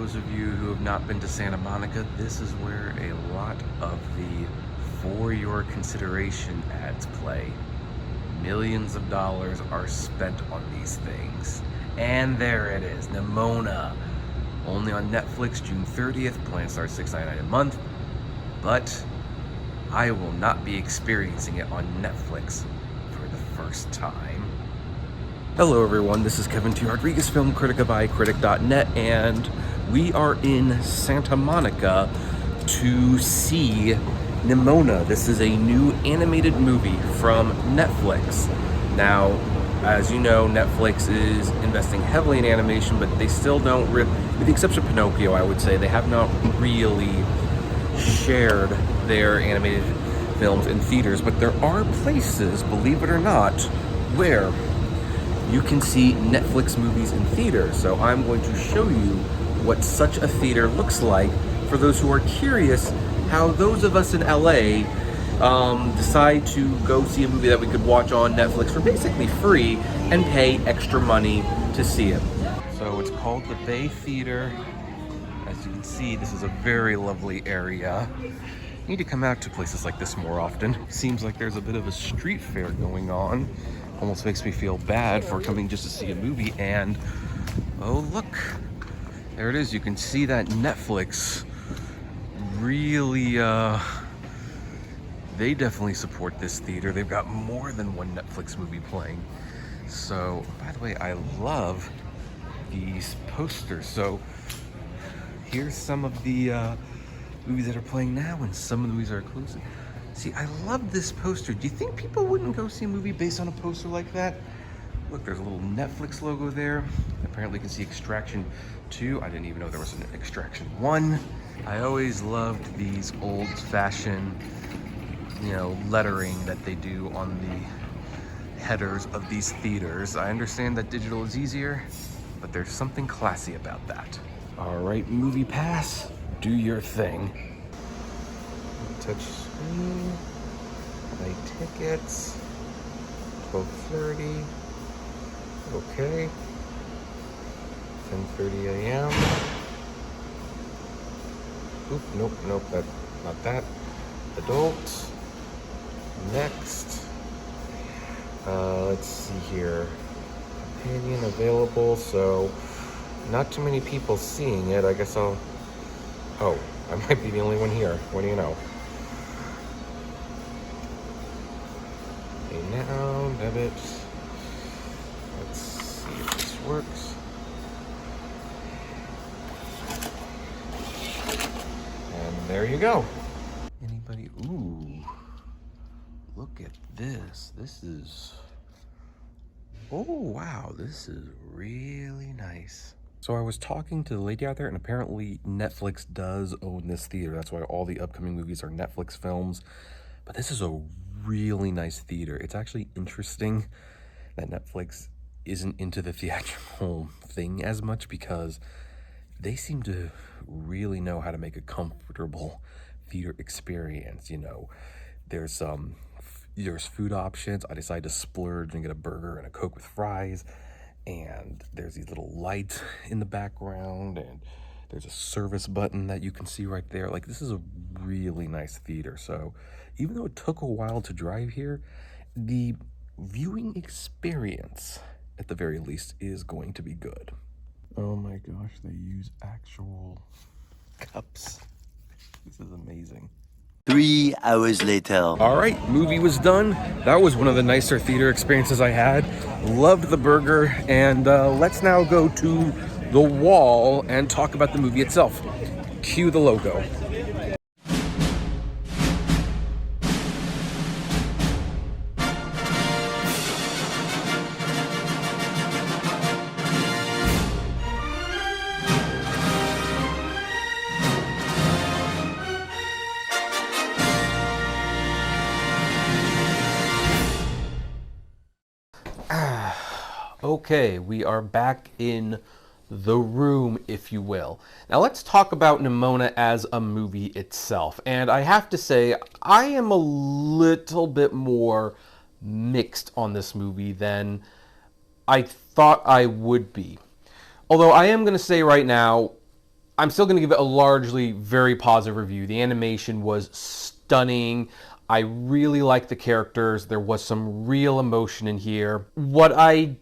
those of you who have not been to Santa Monica, this is where a lot of the for your consideration ads play. Millions of dollars are spent on these things. And there it is, Nimona. Only on Netflix, June 30th, plan starts $6.99 a month. But I will not be experiencing it on Netflix for the first time. Hello everyone, this is Kevin T. Rodriguez, film critic of iCritic.net, and we are in Santa Monica to see Nimona. This is a new animated movie from Netflix. Now, as you know, Netflix is investing heavily in animation, but they still don't, with the exception of Pinocchio, I would say, they have not really shared their animated films in theaters, but there are places, believe it or not, where you can see Netflix movies in theaters. So I'm going to show you what such a theater looks like for those who are curious how those of us in LA decide to go see a movie that we could watch on Netflix for basically free and pay extra money to see it. So it's called the Bay Theater. As you can see, this is a very lovely area. You need to come out to places like this more often. Seems like there's a bit of a street fair going on. Almost makes me feel bad for coming just to see a movie. And oh look, there it is. You can see that Netflix really they definitely support this theater. They've got more than one Netflix movie playing. So, by the way, I love these posters. So here's some of the movies that are playing now, and some of the movies are exclusive. See, I love this poster. Do you think people wouldn't go see a movie based on a poster like that? Look, there's a little Netflix logo there. Apparently you can see Extraction 2. I didn't even know there was an Extraction 1. I always loved these old-fashioned, lettering that they do on the headers of these theaters. I understand that digital is easier, but there's something classy about that. All right, Movie Pass, do your thing. Touch screen, buy tickets, 12:30, okay, 10:30 a.m. Oop, nope, that's not that. Adult, next, let's see here, companion available, so not too many people seeing it. I guess oh, I might be the only one here, what do you know? Pay now, debit. Let's see if this works. And there you go. Anybody? Ooh, look at this. This is, oh wow, this is really nice. So I was talking to the lady out there, and apparently Netflix does own this theater. That's why all the upcoming movies are Netflix films. But this is a really nice theater. It's actually interesting that Netflix isn't into the theatrical thing as much, because they seem to really know how to make a comfortable theater experience. There's food options. I decided to splurge and get a burger and a Coke with fries. And there's these little lights in the background, and there's a service button that you can see right there. Like, this is a really nice theater. So even though it took a while to drive here, the viewing experience, at the very least, is going to be good. Oh my gosh, they use actual cups. This is amazing. 3 hours later. All right, movie was done. That was one of the nicer theater experiences I had. Loved the burger, and let's now go to the wall and talk about the movie itself. Cue the logo. Okay, we are back in the room, if you will. Now let's talk about Nimona as a movie itself. And I have to say, I am a little bit more mixed on this movie than I thought I would be. Although I am going to say right now, I'm still going to give it a largely very positive review. The animation was stunning. I really liked the characters. There was some real emotion in here. What I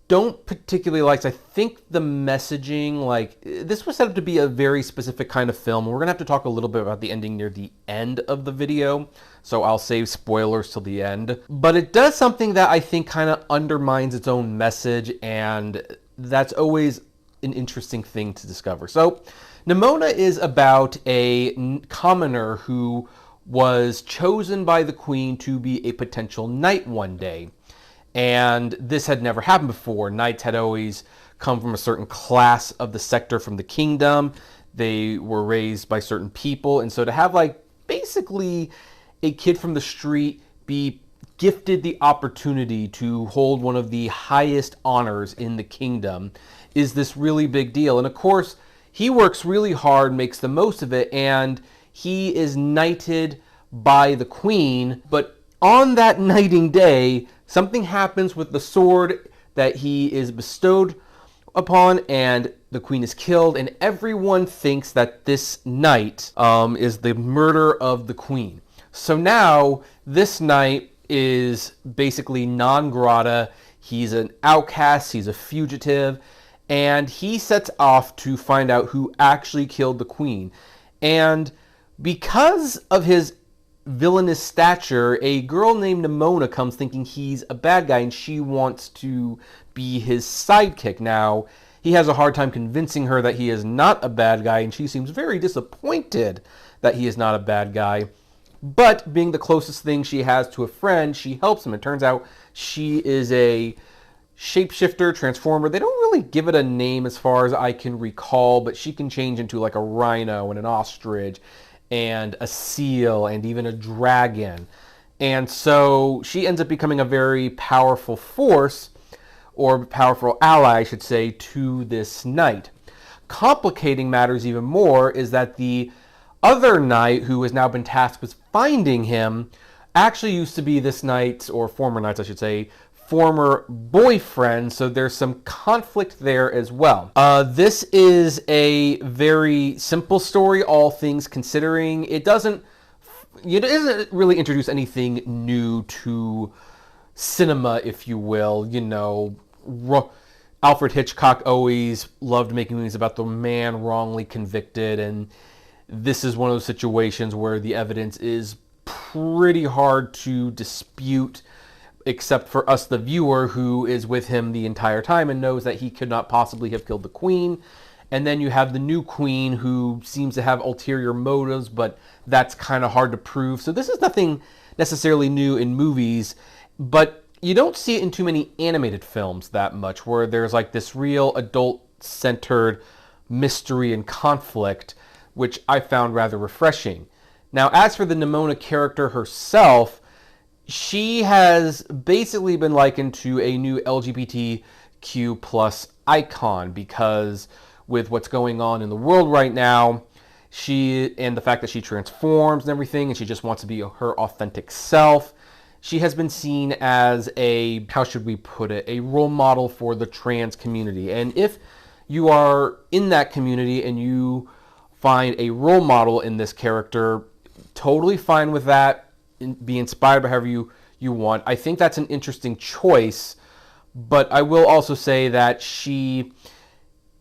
don't particularly like is I think the messaging, like, this was set up to be a very specific kind of film. We're going to have to talk a little bit about the ending near the end of the video, so I'll save spoilers till the end. But it does something that I think kind of undermines its own message, and that's always an interesting thing to discover. So Nimona is about a commoner who was chosen by the queen to be a potential knight one day. And this had never happened before. Knights had always come from a certain class of the sector from the kingdom. They were raised by certain people. And so to have, like, basically a kid from the street be gifted the opportunity to hold one of the highest honors in the kingdom is this really big deal. And of course, he works really hard, makes the most of it, and he is knighted by the queen. But on that knighting day, something happens with the sword that he is bestowed upon, and the queen is killed, and everyone thinks that this knight is the murderer of the queen. So now this knight is basically non grata. He's an outcast, he's a fugitive, and he sets off to find out who actually killed the queen. And because of his villainous stature, a girl named Nimona comes thinking he's a bad guy, and she wants to be his sidekick. Now, he has a hard time convincing her that he is not a bad guy, and she seems very disappointed that he is not a bad guy. But being the closest thing she has to a friend, she helps him. It turns out she is a shapeshifter, transformer. They don't really give it a name as far as I can recall, but she can change into like a rhino and an ostrich and a seal and even a dragon. And so she ends up becoming a very powerful force, or powerful ally, I should say, to this knight. Complicating matters even more is that the other knight, who has now been tasked with finding him, actually used to be this knight's, or former knight's, I should say, former boyfriend, so there's some conflict there as well. This is a very simple story, all things considering. It doesn't really introduce anything new to cinema, if you will. You know, Alfred Hitchcock always loved making movies about the man wrongly convicted, and this is one of those situations where the evidence is pretty hard to dispute, except for us, the viewer, who is with him the entire time and knows that he could not possibly have killed the queen. And then you have the new queen, who seems to have ulterior motives, but that's kind of hard to prove. So this is nothing necessarily new in movies, but you don't see it in too many animated films that much, where there's like this real adult-centered mystery and conflict, which I found rather refreshing. Now, as for the Nimona character herself, she has basically been likened to a new LGBTQ plus icon, because with what's going on in the world right now, and the fact that she transforms and everything, and she just wants to be her authentic self, she has been seen as a, how should we put it, a role model for the trans community. And if you are in that community and you find a role model in this character, totally fine with that. Be inspired by however you want. I think that's an interesting choice, but I will also say that she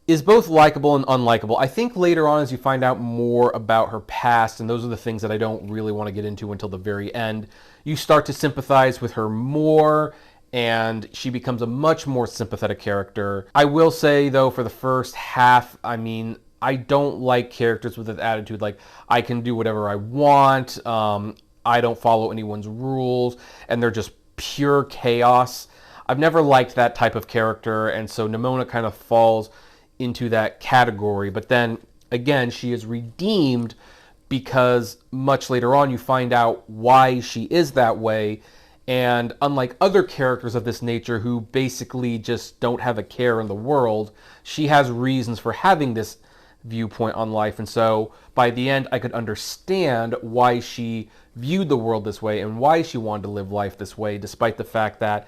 is both likable and unlikable. I think later on, as you find out more about her past, and those are the things that I don't really want to get into until the very end, you start to sympathize with her more, and she becomes a much more sympathetic character. I will say, though, for the first half, I mean, I don't like characters with an attitude like, I can do whatever I want, I don't follow anyone's rules, and they're just pure chaos. I've never liked that type of character, and so Nimona kind of falls into that category. But then, again, she is redeemed because much later on you find out why she is that way, and unlike other characters of this nature who basically just don't have a care in the world, she has reasons for having this viewpoint on life. And so by the end, I could understand why she viewed the world this way and why she wanted to live life this way, despite the fact that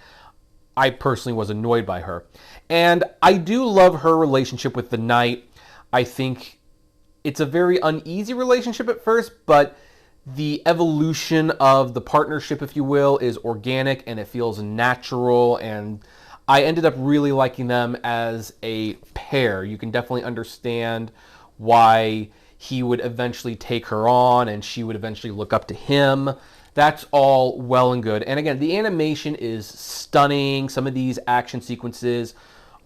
I personally was annoyed by her. And I do love her relationship with the knight. I think It's a very uneasy relationship at first, but the evolution of the partnership, if you will, is organic and it feels natural, and I ended up really liking them as a pair. You can definitely understand why he would eventually take her on and she would eventually look up to him. That's all well and good. And again, the animation is stunning. Some of these action sequences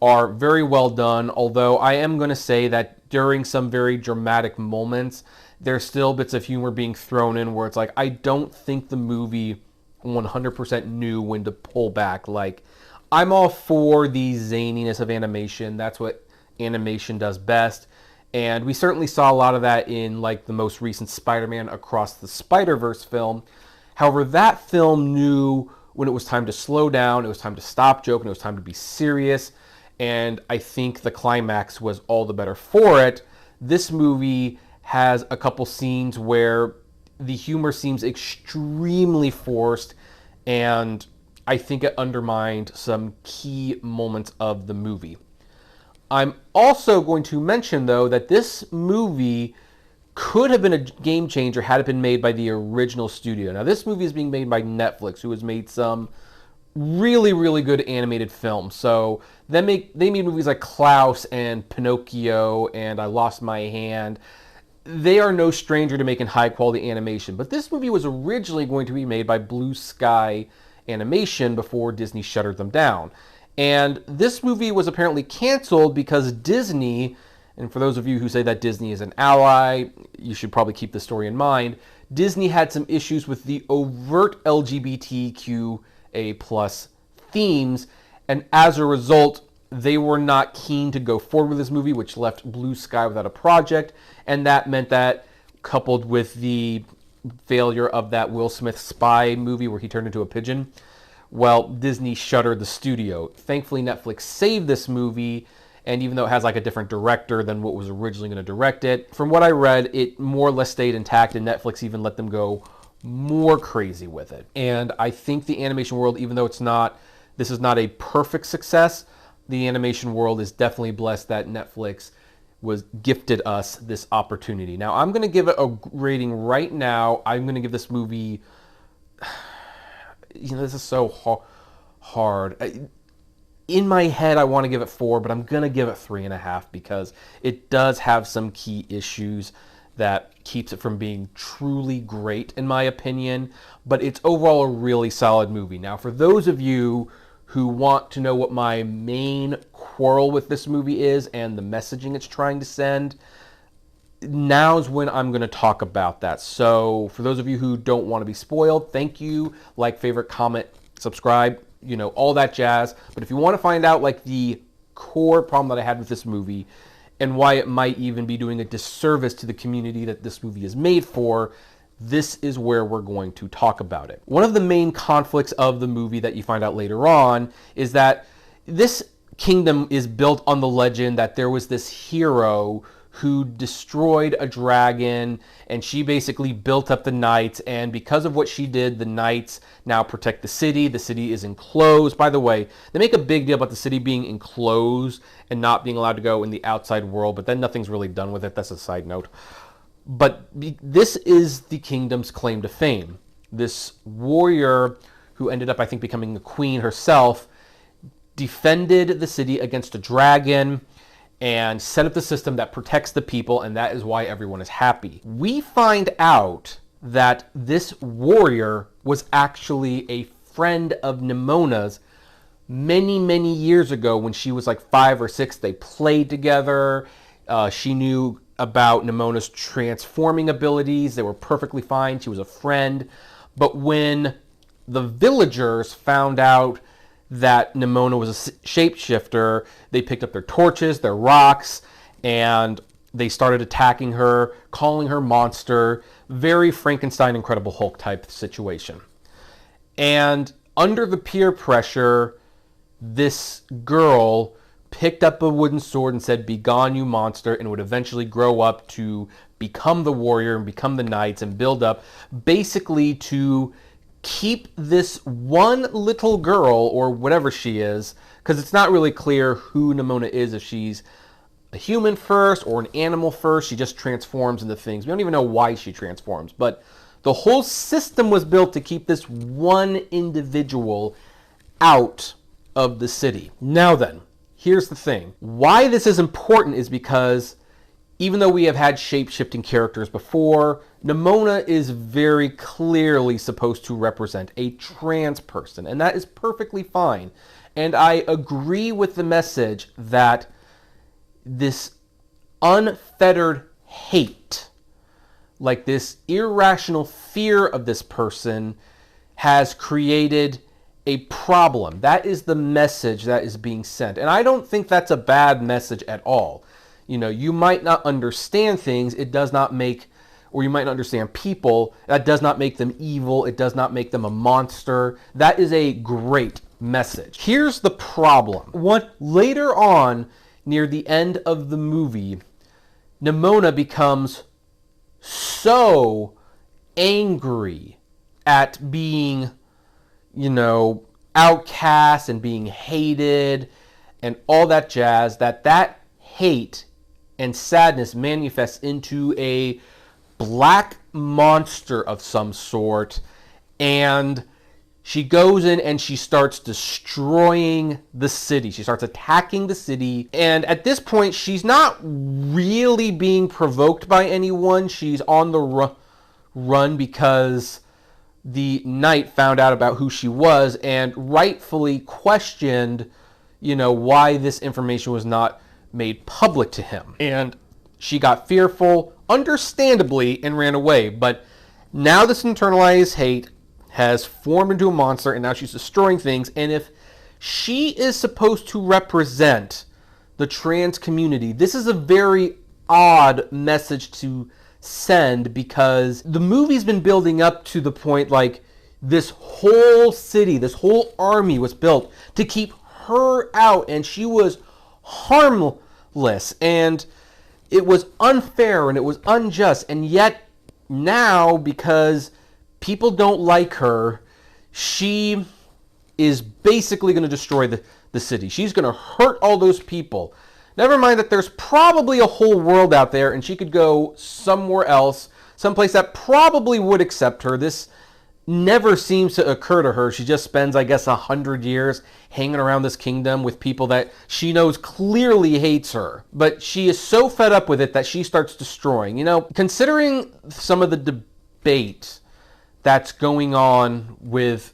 are very well done, although I am going to say that during some very dramatic moments, there's still bits of humor being thrown in where it's like, I don't think the movie 100% knew when to pull back. Like, I'm all for the zaniness of animation. That's what animation does best. And we certainly saw a lot of that in like the most recent Spider-Man Across the Spider-Verse film. However, that film knew when it was time to slow down, it was time to stop joking, it was time to be serious. And I think the climax was all the better for it. This movie has a couple scenes where the humor seems extremely forced, and I think it undermined some key moments of the movie. I'm also going to mention, though, that this movie could have been a game changer had it been made by the original studio. Now, this movie is being made by Netflix, who has made some really, really good animated films. So they made movies like Klaus and Pinocchio and I Lost My Hand. They are no stranger to making high-quality animation, but this movie was originally going to be made by Blue Sky Animation before Disney shuttered them down. And this movie was apparently canceled because Disney, and for those of you who say that Disney is an ally, you should probably keep this story in mind, Disney had some issues with the overt LGBTQA+ themes, and as a result, they were not keen to go forward with this movie, which left Blue Sky without a project, and that meant that, coupled with the failure of that Will Smith spy movie where he turned into a pigeon, well, Disney shuttered the studio. Thankfully, Netflix saved this movie, and even though it has like a different director than what was originally going to direct it, from what I read, it more or less stayed intact, and Netflix even let them go more crazy with it. And I think the animation world, even though this is not a perfect success, the animation world is definitely blessed that Netflix was gifted us this opportunity. Now, I'm going to give it a rating right now. I'm going to give this movie, this is so hard. In my head, I want to give it 4, but I'm going to give it 3.5 because it does have some key issues that keeps it from being truly great, in my opinion. But it's overall a really solid movie. Now, for those of you who want to know what my main quarrel with this movie is and the messaging it's trying to send, now's when I'm going to talk about that. So for those of you who don't want to be spoiled, thank you. Like, favorite, comment, subscribe, all that jazz. But if you want to find out like the core problem that I had with this movie and why it might even be doing a disservice to the community that this movie is made for, this is where we're going to talk about it. One of the main conflicts of the movie that you find out later on is that this kingdom is built on the legend that there was this hero who destroyed a dragon, and she basically built up the knights, and because of what she did, the knights now protect the city. The city is enclosed. By the way, they make a big deal about the city being enclosed and not being allowed to go in the outside world, but then nothing's really done with it. That's a side note. But this is the kingdom's claim to fame. This warrior, who ended up, I think, becoming the queen herself, defended the city against a dragon and set up the system that protects the people, and that is why everyone is happy. We find out that this warrior was actually a friend of Nimona's many, many years ago when she was like 5 or 6. They played together. She knew about Nimona's transforming abilities. They were perfectly fine. She was a friend. But when the villagers found out that Nimona was a shapeshifter, they picked up their torches, their rocks, and they started attacking her, calling her monster. Very Frankenstein, Incredible Hulk type situation. And under the peer pressure, this girl picked up a wooden sword and said, "Begone, you monster," and would eventually grow up to become the warrior and become the knights and build up, basically to keep this one little girl, or whatever she is, because it's not really clear who Nimona is, if she's a human first or an animal first. She just transforms into things. We don't even know why she transforms, but the whole system was built to keep this one individual out of the city. Now then, here's the thing. Why this is important is because even though we have had shape-shifting characters before, Nimona is very clearly supposed to represent a trans person, and that is perfectly fine. And I agree with the message that this unfettered hate, like this irrational fear of this person, has created a problem. That is the message that is being sent. And I don't think that's a bad message at all. You know, you might not understand things. It does not make, or you might not understand people. That does not make them evil. It does not make them a monster. That is a great message. Here's the problem. Later on, near the end of the movie, Nimona becomes so angry at being, you know, outcast and being hated and all that jazz, that hate and sadness manifests into a black monster of some sort, and she goes in and she starts destroying the city. She starts attacking the city, and at this point she's not really being provoked by anyone. She's on the run because the knight found out about who she was and rightfully questioned, you know, why this information was not made public to him. And she got fearful, understandably, and ran away. But now this internalized hate has formed into a monster, and now she's destroying things. And if she is supposed to represent the trans community, this is a very odd message to send, because the movie's been building up to the point like this whole city, this whole army was built to keep her out, and she was harmless, and it was unfair and it was unjust. And yet now, because people don't like her, she is basically going to destroy the city. She's going to hurt all those people. Never mind that there's probably a whole world out there and she could go somewhere else, someplace that probably would accept her. This never seems to occur to her. She just spends, I guess, 100 years hanging around this kingdom with people that she knows clearly hates her. But she is so fed up with it that she starts destroying. You know, considering some of the debate that's going on with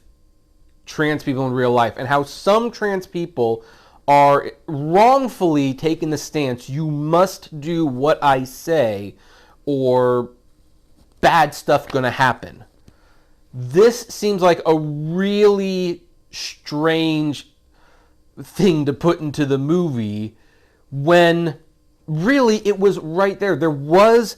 trans people in real life and how some trans people are wrongfully taking the stance, you must do what I say or bad stuff gonna happen. This seems like a really strange thing to put into the movie when really it was right there. There was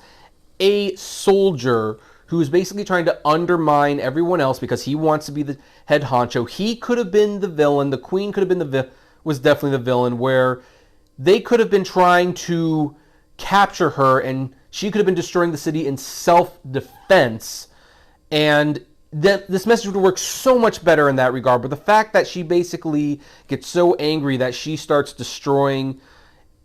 a soldier who was basically trying to undermine everyone else because he wants to be the head honcho. He could have been the villain. The queen could have been was definitely the villain, where they could have been trying to capture her and she could have been destroying the city in self-defense, and this message would work so much better in that regard. But the fact that she basically gets so angry that she starts destroying,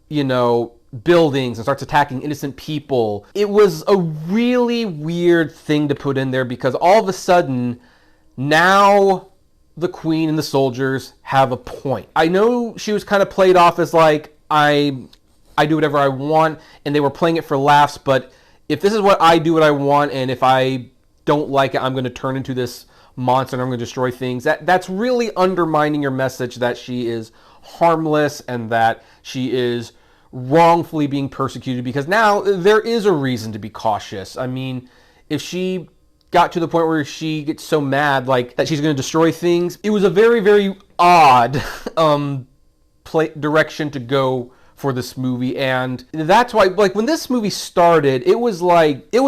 you know, buildings and starts attacking innocent people, it was a really weird thing to put in there, because all of a sudden now the queen and the soldiers have a point. I know she was kind of played off as like, I do whatever I want, and they were playing it for laughs, but if this is what I do what I want, and if I don't like it, I'm going to turn into this monster and I'm going to destroy things, that's really undermining your message that she is harmless and that she is wrongfully being persecuted, because now there is a reason to be cautious. I mean, if she got to the point where she gets so mad like that she's going to destroy things, it was a very, very odd direction to go for this movie. And that's why, like, when this movie started, it was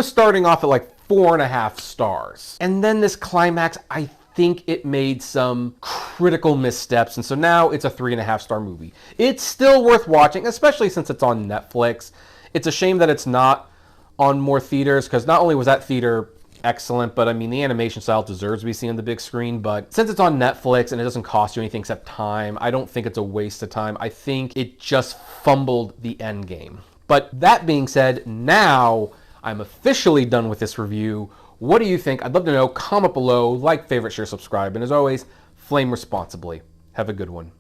starting off at like 4.5 stars, and then this climax, I think it made some critical missteps, and so now it's a 3.5 star movie. It's still worth watching, especially since it's on Netflix. It's a shame that it's not on more theaters, because not only was that theater excellent, but I mean, the animation style deserves to be seen on the big screen, but since it's on Netflix and it doesn't cost you anything except time, I don't think it's a waste of time. I think it just fumbled the end game. But that being said, now I'm officially done with this review. What do you think? I'd love to know. Comment below, like, favorite, share, subscribe, and as always, flame responsibly. Have a good one.